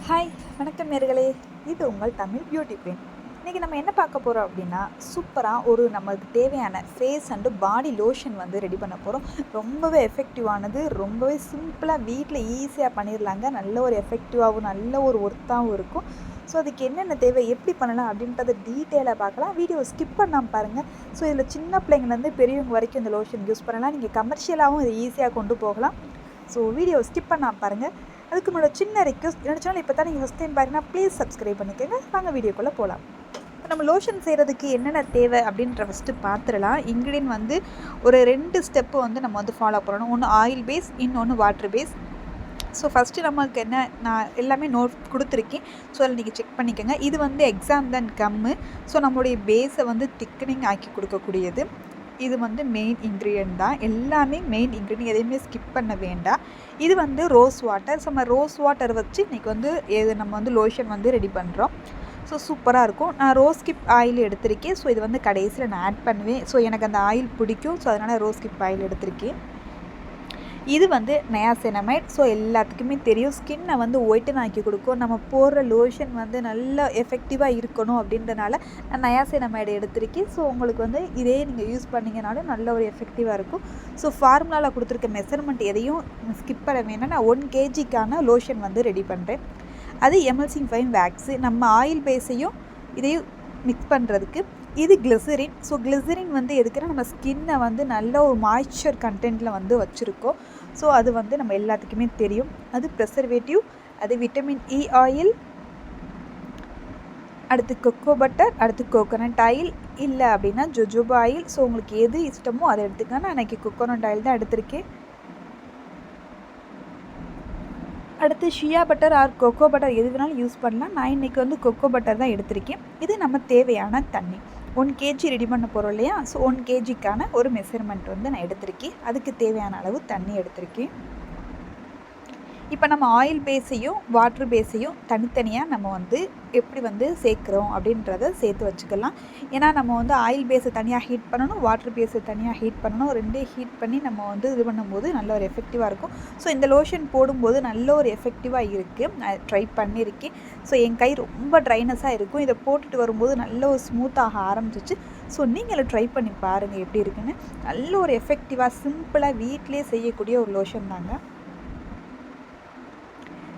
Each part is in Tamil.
ஹாய் வணக்கம் நேர்களே, இது உங்கள் தமிழ் பியூட்டி குயின். இன்றைக்கி நம்ம என்ன பார்க்க போகிறோம் அப்படின்னா, சூப்பராக ஒரு நமக்கு தேவையான ஃபேஸ் அண்டு பாடி லோஷன் வந்து ரெடி பண்ண போகிறோம். ரொம்பவே எஃபெக்டிவானது, ரொம்பவே சிம்பிளாக வீட்டில் ஈஸியாக பண்ணிடலாங்க. நல்ல ஒரு எஃபெக்டிவாகவும் நல்ல ஒரு ஒர்த்தாகவும் இருக்கும். ஸோ அதுக்கு என்னென்ன தேவை, எப்படி பண்ணலாம் அப்படின்றத டீட்டெயிலாக பார்க்கலாம். வீடியோ ஸ்கிப் பண்ணாமல் பாருங்கள். ஸோ இதில் சின்ன பிள்ளைங்கள்லேருந்து பெரியவங்க வரைக்கும் இந்த லோஷன் யூஸ் பண்ணலாம். நீங்கள் கமர்ஷியலாகவும் இதை ஈஸியாக கொண்டு போகலாம். ஸோ வீடியோ ஸ்கிப் பண்ணாமல் பாருங்கள். அதுக்கு முன்னாடி சின்ன ரிக்வெஸ்ட், என்னோட சேனல் இப்போ தான் நீங்கள் ஃபஸ்ட் டைம் பாருங்கன்னா ப்ளீஸ் சப்ஸ்கிரைப் பண்ணிக்கோங்க. வாங்க வீடியோக்குள்ளே போகலாம். இப்போ நம்ம லோஷன் செய்கிறதுக்கு என்னென்ன தேவை அப்படின்ற ஃபஸ்ட்டு பார்த்துடலாம். இன்க்ரீடியன்ட் வந்து ஒரு 2 ஸ்டெப்பு வந்து நம்ம வந்து ஃபாலோ பண்ணணும். ஒன்று ஆயில் பேஸ், இன்னொன்று வாட்டர் பேஸ். ஸோ ஃபஸ்ட்டு நமக்கு என்ன, நான் எல்லாமே நோட் கொடுத்துருக்கேன். ஸோ அதில் நீங்கள் செக் பண்ணிக்கோங்க. இது வந்து எக்ஸாம்தன் கம்மு. ஸோ நம்மளுடைய பேஸை வந்து திக்கனிங் ஆக்கி கொடுக்கக்கூடியது. இது வந்து மெயின் இன்க்ரீடியன்ட் தான். எல்லாமே மெயின் இன்க்ரீடியன்ட், எதையுமே ஸ்கிப் பண்ண வேண்டாம். இது வந்து ரோஸ் வாட்டர். ஸோ நம்ம ரோஸ் வாட்டர் வச்சு இன்றைக்கி வந்து நம்ம வந்து லோஷன் வந்து ரெடி பண்ணுறோம். ஸோ சூப்பராக இருக்கும். நான் ரோஸ் கிப் ஆயில் எடுத்திருக்கேன். ஸோ இது வந்து கடைசியில் நான் ஆட் பண்ணுவேன். ஸோ எனக்கு அந்த ஆயில் பிடிக்கும். ஸோ அதனால் ரோஸ் கிப் ஆயில் எடுத்திருக்கேன். இது வந்து நயாசினமைட். ஸோ எல்லாத்துக்குமே தெரியும், ஸ்கின்னை வந்து ஒயிட்டன் ஆக்கி கொடுக்கும். நம்ம போடுற லோஷன் வந்து நல்லா எஃபெக்டிவாக இருக்கணும் அப்படின்றனால நான் நயாசினமைடு எடுத்திருக்கேன். ஸோ உங்களுக்கு வந்து இதே நீங்கள் யூஸ் பண்ணிங்கனாலும் நல்ல ஒரு எஃபெக்டிவாக இருக்கும். ஸோ ஃபார்முலாவில் கொடுத்துருக்க மெஷர்மெண்ட் எதையும் ஸ்கிப் பண்ண வேண்டாம். நான் 1 kgக்கான லோஷன் வந்து ரெடி பண்ணுறேன். அது எமல்சிங் ஃபைன் வேக்ஸு. நம்ம ஆயில் பேஸையும் இதையும் மிக்ஸ் பண்ணுறதுக்கு. இது கிளிசரின். ஸோ கிளிசரின் வந்து எதுக்குன்னா, நம்ம ஸ்கின்னை வந்து நல்ல ஒரு மாய்ஸ்சர் கண்டென்ட்டில் வந்து வச்சுருக்கோம். ஸோ அது வந்து நம்ம எல்லாத்துக்குமே தெரியும். அது ப்ரெசர்வேட்டிவ், அது விட்டமின் இ ஆயில், அடுத்து கொக்கோ பட்டர், அடுத்து கோகோனட் ஆயில், இல்லை அப்படின்னா ஜொஜோபா ஆயில். ஸோ உங்களுக்கு எது இஷ்டமோ அதை எடுத்துக்கங்க. நான் இன்றைக்கி கோகோனட் ஆயில் தான் எடுத்திருக்கேன். அடுத்து shea butter or cocoa butter எது வேணாலும் யூஸ் பண்ணலாம். நான் இன்றைக்கி வந்து கொக்கோ பட்டர் தான் எடுத்திருக்கேன். இது நம்ம தேவையான தண்ணி. 1 kg ரெடி பண்ண போகிறோம் இல்லையா. ஸோ 1 kgக்கான ஒரு மெஷர்மெண்ட் வந்து நான் எடுத்திருக்கேன். அதுக்கு தேவையான அளவு தண்ணி எடுத்திருக்கேன். இப்போ நம்ம ஆயில் பேஸையும் வாட்ரு பேஸையும் தனித்தனியாக நம்ம வந்து எப்படி வந்து சேர்க்குறோம் அப்படின்றத சேர்த்து வச்சுக்கலாம். ஏன்னா நம்ம வந்து ஆயில் பேஸை தனியாக ஹீட் பண்ணணும், வாட்ரு பேஸை தனியாக ஹீட் பண்ணணும். 2 ஹீட் பண்ணி நம்ம வந்து இது பண்ணும்போது நல்ல ஒரு எஃபெக்டிவாக இருக்கும். ஸோ இந்த லோஷன் போடும்போது நல்ல ஒரு எஃபெக்டிவாக இருக்குது. நான் ட்ரை பண்ணியிருக்கேன். ஸோ என் கை ரொம்ப ட்ரைனஸாக இருக்கும். இதை போட்டுட்டு வரும்போது நல்ல ஒரு ஸ்மூத்தாக ஆரம்பிச்சிச்சு. ஸோ நீங்களும் ட்ரை பண்ணி பாருங்கள் எப்படி இருக்குன்னு. நல்ல ஒரு எஃபெக்டிவாக சிம்பிளாக வீட்டிலே செய்யக்கூடிய ஒரு லோஷன் தாங்க.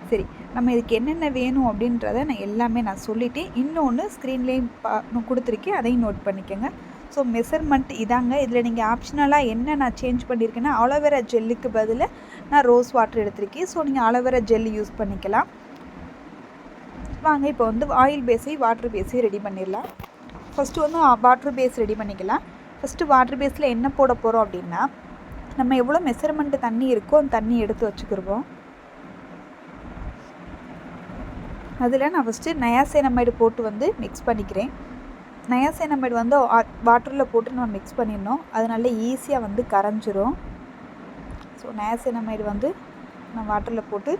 சரி, நம்ம இதுக்கு என்னென்ன வேணும் அப்படின்றத நான் எல்லாமே சொல்லிட்டேன். இன்னொன்று ஸ்க்ரீன்லேயும் கொடுத்துருக்கேன், அதையும் நோட் பண்ணிக்கோங்க. ஸோ மெஷர்மெண்ட் இதாங்க. இதில் நீங்கள் ஆப்ஷனலாக என்ன நான் சேஞ்ச் பண்ணியிருக்கேன்னா, ஆலோவேரா ஜெல்லுக்கு பதில் நான் ரோஸ் வாட்டர் எடுத்திருக்கேன். ஸோ நீங்கள் ஆலோவேரா ஜெல் யூஸ் பண்ணிக்கலாம். வாங்க இப்போ வந்து ஆயில் பேஸையும் வாட்டர் பேஸையும் ரெடி பண்ணிடலாம். ஃபஸ்ட்டு வந்து வாட்டர் பேஸ் ரெடி பண்ணிக்கலாம். ஃபஸ்ட்டு வாட்டர் பேஸில் என்ன போட போகிறோம் அப்படின்னா, நம்ம எவ்வளோ மெஷர்மெண்ட்டு தண்ணி இருக்கோ அந்த தண்ணி எடுத்து வச்சுக்கிடுவோம். அதில் நான் ஃபஸ்ட்டு நயாசினமைடு போட்டு வந்து மிக்ஸ் பண்ணிக்கிறேன். நயாசினமைடு வந்து வாட்டரில் போட்டு நம்ம மிக்ஸ் பண்ணிடணும். அது நல்ல ஈஸியாக வந்து கரைஞ்சிரும். ஸோ நயாசினமைடு வந்து நான் வாட்டரில் போட்டு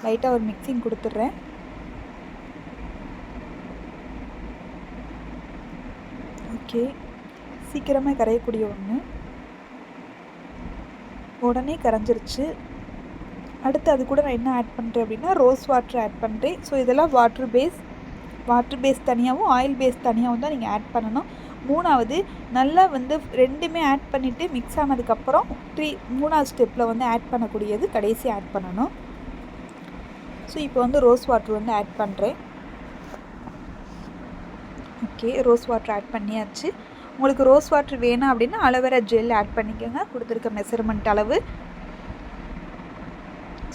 லைட்டாக ஒரு மிக்சிங் கொடுத்துட்றேன். ஓகே, சீக்கிரமாக கரையக்கூடிய ஒன்று. உடனே கரைஞ்சிருச்சு. அடுத்து அது கூட நான் என்ன ஆட் பண்ணுறேன் அப்படின்னா, ரோஸ் வாட்டர் ஆட் பண்ணுறேன். ஸோ இதெல்லாம் வாட்டர் பேஸ் தனியாகவும் ஆயில் பேஸ் தனியாகவும் தான் நீங்கள் ஆட் பண்ணணும். மூணாவது நல்லா வந்து 2மே ஆட் பண்ணிவிட்டு மிக்ஸ் ஆனதுக்கப்புறம் 3வது ஸ்டெப்பில் வந்து ஆட் பண்ணக்கூடியது கடைசி ஆட் பண்ணணும். ஸோ இப்போ வந்து ரோஸ் வாட்டர் வந்து ஆட் பண்ணுறேன். ஓகே, ரோஸ் வாட்டர் ஆட் பண்ணியாச்சு. உங்களுக்கு ரோஸ் வாட்டர் வேணும் அப்படின்னா ஆலோவேரா ஜெல் ஆட் பண்ணிக்கோங்க, கொடுத்துருக்க மெஷர்மெண்ட் அளவு.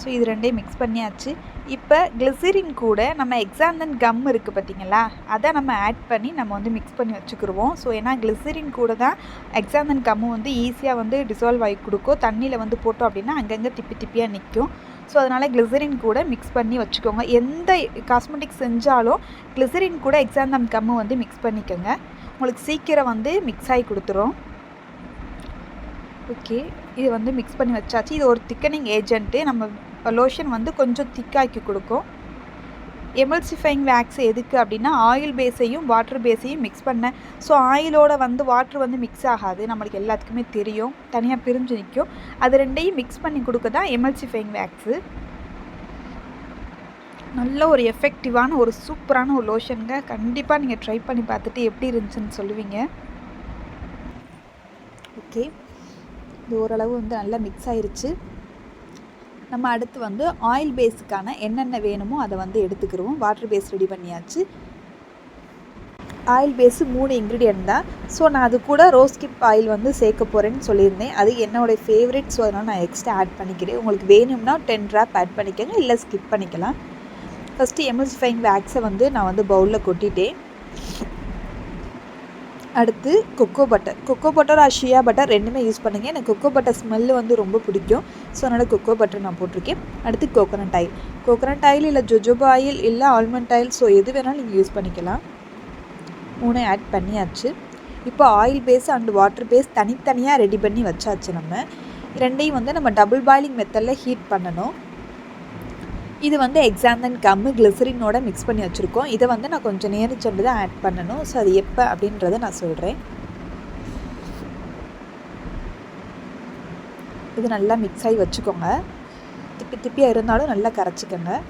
ஸோ இது 2யும் மிக்ஸ் பண்ணியாச்சு. இப்போ கிளிசரின் கூட நம்ம எக்ஸாந்தன் கம் இருக்குது பார்த்திங்களா, அதை நம்ம ஆட் பண்ணி நம்ம வந்து மிக்ஸ் பண்ணி வச்சுக்கிடுவோம். ஸோ ஏன்னா கிளிசரின் கூட தான் எக்ஸாந்தன் கம்மு வந்து ஈஸியாக வந்து டிசால்வ் ஆகி கொடுக்கும். தண்ணியில் வந்து போட்டோம் அப்படின்னா அங்கங்கே திப்பியாக நிற்கும். ஸோ அதனால் கிளிசரின் கூட மிக்ஸ் பண்ணி வச்சுக்கோங்க. எந்த காஸ்மெட்டிக்ஸ் செஞ்சாலும் கிளிசரின் கூட எக்ஸாந்தன் கம்மு வந்து மிக்ஸ் பண்ணிக்கோங்க. உங்களுக்கு சீக்கிரம் வந்து மிக்ஸ் ஆகி கொடுத்துரும். ஓகே, இது வந்து மிக்ஸ் பண்ணி வச்சாச்சு. இது ஒரு திக்கனிங் ஏஜென்ட்டு. நம்ம லோஷன் வந்து கொஞ்சம் திக்காக்கி கொடுக்கும். எமல்சிஃபைங் வேக்ஸ் எதுக்கு அப்படின்னா, ஆயில் பேஸையும் வாட்டர் பேஸையும் மிக்ஸ் பண்ண. ஸோ ஆயிலோட வந்து வாட்டர் வந்து மிக்ஸ் ஆகாது, நம்மளுக்கு எல்லாத்துக்குமே தெரியும், தனியாக பிரிஞ்சு நிற்கும். அது 2யும் மிக்ஸ் பண்ணி கொடுக்க தான் எமல்சிஃபைங் வேக்ஸு. நல்ல ஒரு எஃபெக்டிவான ஒரு சூப்பரான ஒரு லோஷனுங்க. கண்டிப்பாக நீங்கள் ட்ரை பண்ணி பார்த்துட்டு எப்படி இருந்துச்சுன்னு சொல்லுவீங்க. ஓகே, இது ஓரளவு வந்து நல்லா மிக்ஸ் ஆயிருச்சு. நம்ம அடுத்து வந்து ஆயில் பேஸுக்கான என்னென்ன வேணுமோ அதை வந்து எடுத்துக்கிடுவோம். வாட்டர் பேஸ் ரெடி பண்ணியாச்சு. ஆயில் பேஸு 3 இன்க்ரீடியன்ட் தான். ஸோ நான் அது கூட ரோஸ் கிப் ஆயில் வந்து சேர்க்க போகிறேன்னு சொல்லியிருந்தேன். அது என்னோடய ஃபேவரெட். ஸோ அதனால் நான் எக்ஸ்ட்ரா ஆட் பண்ணிக்கிறேன். உங்களுக்கு வேணும்னா 10 ட்ராப் ஆட் பண்ணிக்கோங்க, இல்லை ஸ்கிப் பண்ணிக்கலாம். ஃபஸ்ட்டு எமல்சிஃபைங் வேக்ஸை வந்து நான் வந்து பவுலில் கொட்டிட்டேன். அடுத்து கொக்கோ பட்டர் ஷியா பட்டர் ரெண்டுமே யூஸ் பண்ணுங்கள். எனக்கு கொக்கோ பட்டர் ஸ்மெல்லு வந்து ரொம்ப பிடிக்கும். ஸோ அதனால் கொக்கோ பட்டர் நான் போட்டிருக்கேன். அடுத்து கோகோனட் ஆயில் இல்லை ஜொஜோபா ஆயில் இல்லை ஆல்மண்ட் ஆயில், ஸோ எது வேணாலும் நீங்கள் யூஸ் பண்ணிக்கலாம். 3 ஆட் பண்ணியாச்சு. இப்போ oil base and water base தனித்தனியாக ரெடி பண்ணி வச்சாச்சு. நம்ம ரெண்டையும் வந்து நம்ம டபுள் பாயிலிங் மெத்தடில் ஹீட் பண்ணணும். இது வந்து எக்ஸாந்தன் கம்மு கிளிசரினோட மிக்ஸ் பண்ணி வச்சுருக்கோம். இதை வந்து நான் கொஞ்சம் நேரம் சென்று தான் ஆட் பண்ணணும். ஸோ அது எப்போ அப்படின்றத நான் சொல்கிறேன். இது நல்லா மிக்ஸ் ஆகி வச்சுக்கோங்க. திப்பியாக இருந்தாலும் நல்லா கரைச்சிக்கோங்க.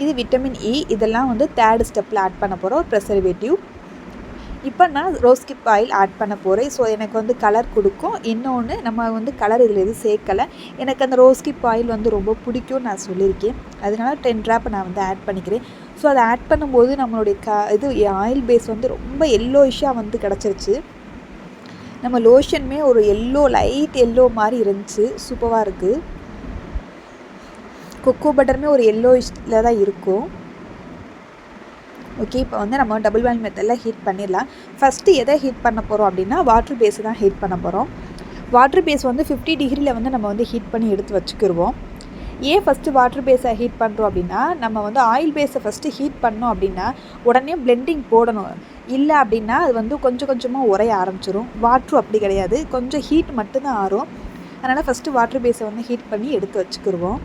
இது விட்டமின் இ, இதெல்லாம் வந்து 3rd ஸ்டெப்பில் ஆட் பண்ண போகிறோம், ப்ரெசர்வேட்டிவ். இப்போ நான் ரோஸ் கிப் ஆயில் ஆட் பண்ண போகிறேன். ஸோ எனக்கு வந்து கலர் கொடுக்கும். இன்னொன்று நம்ம வந்து கலர் இதில் எதுவும் சேர்க்கலை. எனக்கு அந்த ரோஸ் கிப் ஆயில் வந்து ரொம்ப பிடிக்கும்னு நான் சொல்லியிருக்கேன். அதனால 10 ட்ராப் நான் வந்து ஆட் பண்ணிக்கிறேன். ஸோ அதை ஆட் பண்ணும்போது நம்மளுடைய இது ஆயில் பேஸ் வந்து ரொம்ப எல்லோயிஷாக வந்து கிடச்சிருச்சு. நம்ம லோஷனுமே ஒரு லைட் எல்லோ மாதிரி இருந்துச்சு. சூப்பராக இருக்குது. கொக்கோ பட்டருமே ஒரு எல்லோயிஷில் தான் இருக்கும். ஓகே, இப்போ வந்து நம்ம டபுள் பாயிலிங் மெத்தடில் ஹீட் பண்ணிடலாம். ஃபஸ்ட்டு எதை ஹீட் பண்ண போகிறோம் அப்படின்னா வாட்டர் பேஸை தான் ஹீட் பண்ண போகிறோம். வாட்டர் பேஸ் வந்து 50 டிகிரியில் வந்து நம்ம வந்து ஹீட் பண்ணி எடுத்து வச்சுக்கிடுவோம். ஏன் ஃபஸ்ட்டு வாட்டர் பேஸை ஹீட் பண்ணுறோம் அப்படின்னா, நம்ம வந்து ஆயில் பேஸை ஃபஸ்ட்டு ஹீட் பண்ணோம் அப்படின்னா உடனே பிளெண்டிங் போடணும். இல்லை அப்படின்னா அது வந்து கொஞ்சம் கொஞ்சமாக உரைய ஆரம்பிச்சிடும். வாட்ரு அப்படி கிடையாது, கொஞ்சம் ஹீட் மட்டும்தான் ஆறும். அதனால் ஃபஸ்ட்டு வாட்டர் பேஸை வந்து ஹீட் பண்ணி எடுத்து வச்சுக்கிடுவோம்.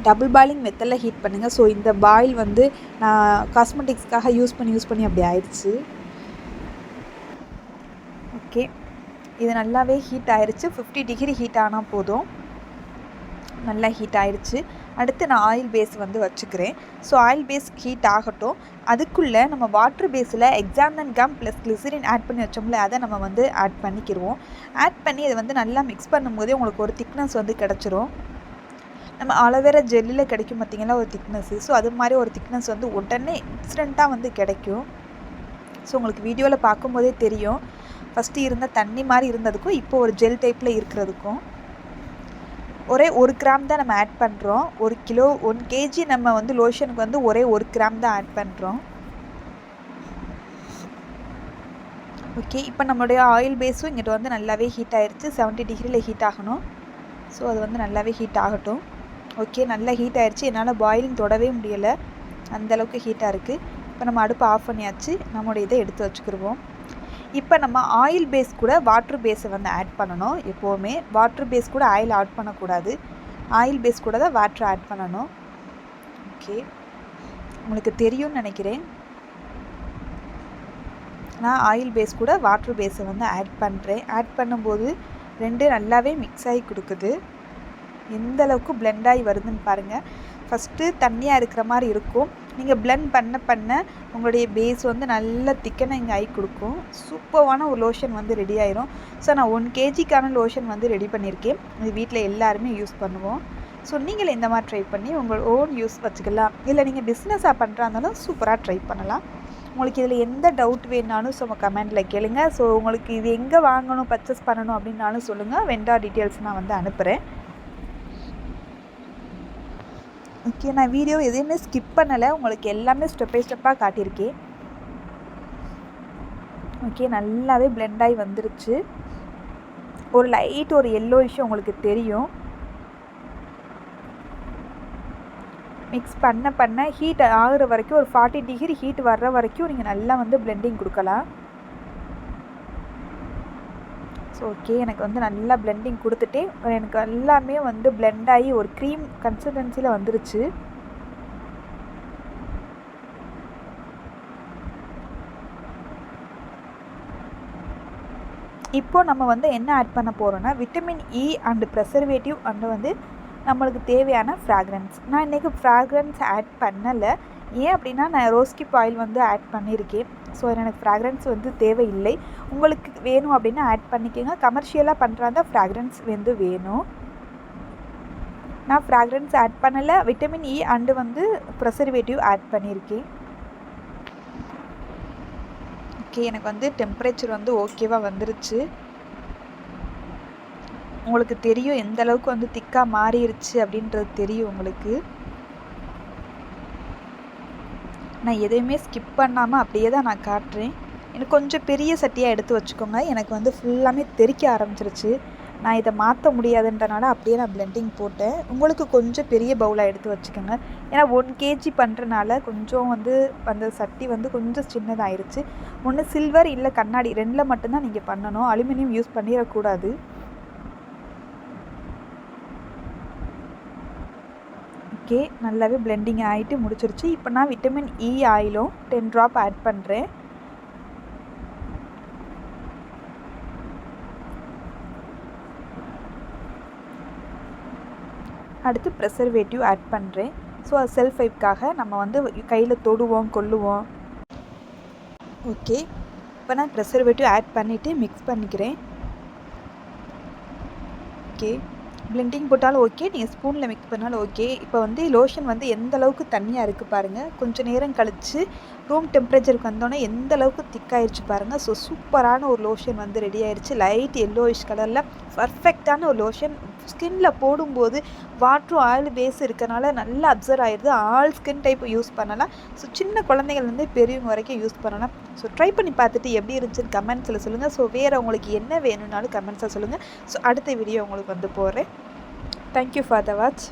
டபுள் பாயிலிங் மெத்தடில் ஹீட் பண்ணுங்கள். ஸோ இந்த பாயில் வந்து நான் காஸ்மெட்டிக்ஸ்க்காக யூஸ் பண்ணி அப்படி ஆயிடுச்சு. ஓகே, இது நல்லாவே ஹீட் ஆயிடுச்சு. 50 டிகிரி ஹீட் ஆனால் போதும். நல்லா ஹீட் ஆயிடுச்சு. அடுத்து நான் ஆயில் பேஸ் வந்து வச்சுக்கிறேன். ஸோ ஆயில் பேஸ் ஹீட் ஆகட்டும். அதுக்குள்ளே நம்ம வாட்டர் பேஸில் எக்ஸாந்தன் கம் ப்ளஸ் கிளிசரின் ஆட் பண்ணி வச்சோம்ல, அதை நம்ம வந்து ஆட் பண்ணிக்கிடுவோம். ஆட் பண்ணி அதை வந்து நல்லா மிக்ஸ் பண்ணும்போதே உங்களுக்கு ஒரு திக்னஸ் வந்து கிடச்சிரும். நம்ம அலோவேரா ஜெல்லில் கிடைக்கும் பார்த்திங்களா ஒரு திக்னஸ்ஸு. ஸோ அது மாதிரி ஒரு திக்னஸ் வந்து உடனே இன்ஸ்டண்ட்டாக வந்து கிடைக்கும். ஸோ உங்களுக்கு வீடியோவில் பார்க்கும்போதே தெரியும். ஃபஸ்ட்டு இருந்த தண்ணி மாதிரி இருந்ததுக்கும் இப்போ ஒரு ஜெல் டைப்பில் இருக்கிறதுக்கும் ஒரே 1 கிராம் தான் நம்ம ஆட் பண்ணுறோம். 1 கேஜி நம்ம வந்து லோஷனுக்கு வந்து ஒரே 1 கிராம் தான் ஆட் பண்ணுறோம். ஓகே, இப்போ நம்மளுடைய ஆயில் பேஸும் இங்கிட்ட வந்து நல்லாவே ஹீட் ஆயிடுச்சு. 70 டிகிரியில் ஹீட் ஆகணும். ஸோ அது வந்து நல்லாவே ஹீட் ஆகட்டும். ஓகே, நல்லா ஹீட் ஆயிடுச்சு. என்னால் பாயிலிங் தொடவே முடியலை, அந்தளவுக்கு ஹீட்டாக இருக்குது. இப்போ நம்ம அடுப்பு ஆஃப் பண்ணியாச்சு. நம்மளுடைய இதை எடுத்து வச்சுக்கிடுவோம். இப்போ நம்ம ஆயில் பேஸ் கூட வாட்டர் பேஸை வந்து ஆட் பண்ணணும். எப்போவுமே வாட்டர் பேஸ் கூட ஆயில் ஆட் பண்ணக்கூடாது. ஆயில் பேஸ் கூட தான் வாட்டர் ஆட் பண்ணணும். ஓகே, உங்களுக்கு தெரியும்னு நினைக்கிறேன். நான் ஆயில் பேஸ் கூட வாட்டர் பேஸை வந்து ஆட் பண்ணுறேன். ஆட் பண்ணும்போது ரெண்டு நல்லாவே மிக்ஸ் ஆகி கொடுக்குது. எந்த அளவுக்கு பிளெண்ட் ஆகி வருதுன்னு பாருங்கள். ஃபஸ்ட்டு தண்ணியாக இருக்கிற மாதிரி இருக்கும். நீங்கள் பிளெண்ட் பண்ண உங்களுடைய பேஸ் வந்து நல்ல திக்கனிங் ஆகி கொடுக்கும். சூப்பரான ஒரு லோஷன் வந்து ரெடி ஆயிரும். ஸோ நான் 1 கேஜிக்கான லோஷன் வந்து ரெடி பண்ணியிருக்கேன். இது வீட்டில் எல்லாருமே யூஸ் பண்ணுவோம். ஸோ நீங்களே இந்த மாதிரி ட்ரை பண்ணி உங்கள் ஓன் யூஸ் வச்சுக்கலாம். இல்லை நீங்கள் பிஸ்னஸாக பண்ணுறாருந்தாலும் சூப்பராக ட்ரை பண்ணலாம். உங்களுக்கு இதில் எந்த டவுட் வேணாலும் ஸோ கமெண்டில் கேளுங்க. ஸோ உங்களுக்கு இது எங்கே வாங்கணும், பர்ச்சேஸ் பண்ணணும் அப்படின்னாலும் சொல்லுங்கள். வெண்டார் டீட்டெயில்ஸ் நான் வந்து அனுப்புகிறேன். ஓகே, நான் வீடியோ எதையுமே ஸ்கிப் பண்ணலை. உங்களுக்கு எல்லாமே ஸ்டெப் பை ஸ்டெப்பாக காட்டியிருக்கேன். ஓகே, நல்லாவே பிளெண்ட் ஆகி வந்துருச்சு. ஒரு எல்லோயிஷ் உங்களுக்கு தெரியும். மிக்ஸ் பண்ண ஹீட் ஆகுற வரைக்கும் ஒரு 40 டிகிரி ஹீட் வர்ற வரைக்கும் நீங்கள் நல்லா வந்து பிளெண்டிங் கொடுக்கலாம். ஸோ ஓகே, எனக்கு வந்து நல்லா பிளெண்டிங் கொடுத்துட்டே எனக்கு எல்லாமே வந்து பிளெண்ட் ஆகி ஒரு க்ரீம் கன்சிஸ்டன்சியில் வந்துருச்சு. இப்போ நம்ம வந்து என்ன ஆட் பண்ண போகிறோன்னா vitamin E and preservative and வந்து நம்மளுக்கு தேவையான ஃப்ராக்ரன்ஸ். நான் இன்றைக்கி ஃப்ராக்ரன்ஸ் ஆட் பண்ணலை. ஏன் அப்படின்னா நான் ரோஸ்கிப் ஆயில் வந்து ஆட் பண்ணியிருக்கேன். ஸோ எனக்கு ஃப்ராக்ரன்ஸ் வந்து தேவையில்லை. உங்களுக்கு வேணும் அப்படின்னா ஆட் பண்ணிக்கோங்க. கமர்ஷியலாக பண்ணுறாங்க ஃப்ராக்ரன்ஸ் வந்து வேணும். நான் ஃப்ராக்ரன்ஸ் ஆட் பண்ணலை. விட்டமின் இ அண்டு வந்து ப்ரிசர்வேட்டிவ் ஆட் பண்ணியிருக்கேன். ஓகே, எனக்கு வந்து டெம்பரேச்சர் வந்து ஓகேவாக வந்துருச்சு. உங்களுக்கு தெரியும் எந்த அளவுக்கு வந்து திக்காக மாறிடுச்சு அப்படின்றது தெரியும் உங்களுக்கு. நான் எதையுமே ஸ்கிப் பண்ணாமல் அப்படியே தான் நான் காட்டுறேன். எனக்கு கொஞ்சம் பெரிய சட்டியாக எடுத்து வச்சுக்கோங்க. எனக்கு வந்து ஃபுல்லாமே தெறிக்க ஆரம்பிச்சிருச்சு. நான் இதை மாற்ற முடியாதுன்றனால அப்படியே நான் பிளெண்டிங் போட்டேன். உங்களுக்கு கொஞ்சம் பெரிய பவுலாக எடுத்து வச்சுக்கோங்க. ஏன்னா 1 kg பண்ணுறனால கொஞ்சம் வந்து அந்த சட்டி வந்து கொஞ்சம் சின்னதாகிருச்சு. ஒன்று சில்வர் இல்லை கண்ணாடி 2ல் மட்டும்தான் நீங்கள் பண்ணணும். அலுமினியம் யூஸ் பண்ணிடக்கூடாது. ஓகே, நல்லாவே பிளெண்டிங் ஆகிட்டு முடிச்சிருச்சு. இப்போ நான் விட்டமின் இ ஆயிலும் 10 ட்ராப் ஆட் பண்ணுறேன். அடுத்து ப்ரிசர்வேட்டிவ் ஆட் பண்ணுறேன். ஸோ அது செல்ஃப் வைப்காக நம்ம வந்து கையில் தொடுவோம் கொள்ளுவோம். ஓகே, இப்போ நான் ப்ரிசர்வேட்டிவ் ஆட் பண்ணிவிட்டு மிக்ஸ் பண்ணிக்கிறேன். ஓகே, பிளெண்டிங் போட்டாலும் ஓகே, நீங்கள் ஸ்பூனில் மிக்ஸ் பண்ணாலும் ஓகே. இப்போ வந்து லோஷன் வந்து எந்த அளவுக்கு தண்ணியாக இருக்குது பாருங்கள். கொஞ்சம் நேரம் கழித்து ரூம் டெம்பரேச்சருக்கு வந்தோன்னே எந்த அளவுக்கு திக்காயிடுச்சு பாருங்கள். ஸோ சூப்பரான ஒரு லோஷன் வந்து ரெடி ஆயிடுச்சு. லைட் எல்லோயிஷ் கலரில் பர்ஃபெக்டான ஒரு லோஷன். ஸ்கின்னில் போடும்போது வாட்டரும் ஆயில் பேஸ் இருக்கனால நல்லா அப்சர்வ் ஆகிடுது. ஆல் ஸ்கின் டைப் யூஸ் பண்ணலாம். ஸோ சின்ன குழந்தைங்கள்லேருந்து பெரியவங்க வரைக்கும் யூஸ் பண்ணலாம். ஸோ ட்ரை பண்ணி பார்த்துட்டு எப்படி இருந்துச்சுன்னு கமெண்ட்ஸில் சொல்லுங்கள். ஸோ வேறு உங்களுக்கு என்ன வேணும்னாலும் கமெண்ட்ஸில் சொல்லுங்கள். ஸோ அடுத்த வீடியோ உங்களுக்கு வந்து போடுறேன். Thank you for the watch.